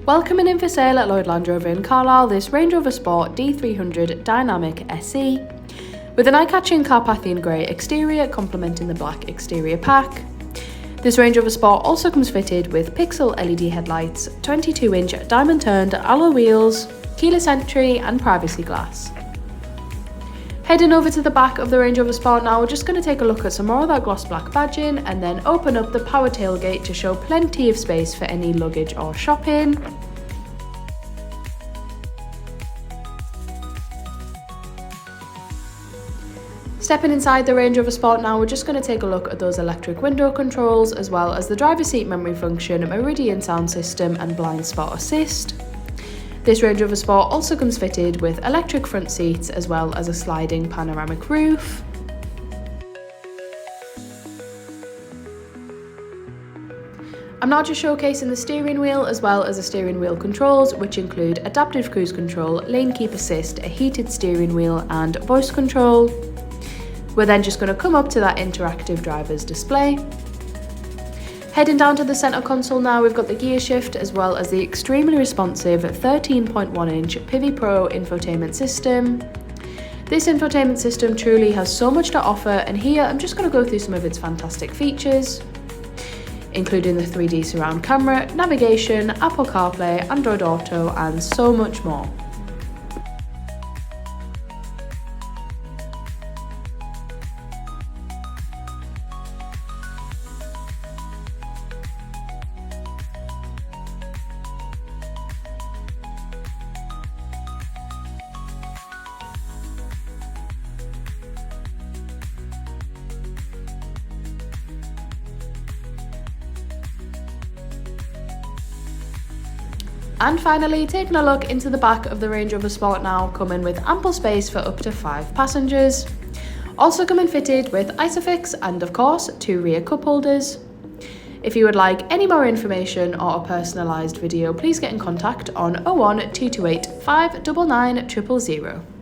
Welcoming in for sale at Lloyd Land Rover in Carlisle this Range Rover Sport D300 Dynamic SE. With an eye-catching Carpathian Grey exterior complementing the black exterior pack. This Range Rover Sport also comes fitted with pixel LED headlights, 22-inch diamond-turned alloy wheels, keyless entry and privacy glass. Heading over to the back of the Range Rover Sport now, we're just going to take a look at some more of that gloss black badging and then open up the power tailgate to show plenty of space for any luggage or shopping. Stepping inside the Range Rover Sport now, we're just going to take a look at those electric window controls as well as the driver's seat memory function, Meridian Sound system and blind spot assist. This Range Rover Sport also comes fitted with electric front seats as well as a sliding panoramic roof. I'm now just showcasing the steering wheel as well as the steering wheel controls, which include adaptive cruise control, lane keep assist, a heated steering wheel and voice control. We're then just going to come up to that interactive driver's display. Heading down to the centre console now, we've got the gear shift as well as the extremely responsive 13.1-inch Pivi Pro infotainment system. This infotainment system truly has so much to offer, and here I'm just going to go through some of its fantastic features, including the 3D surround camera, navigation, Apple CarPlay, Android Auto and so much more. And finally, taking a look into the back of the Range Rover Sport now, coming with ample space for up to 5 passengers. Also coming fitted with Isofix and of course 2 rear cup holders. If you would like any more information or a personalised video, please get in contact on 01 228 599 000.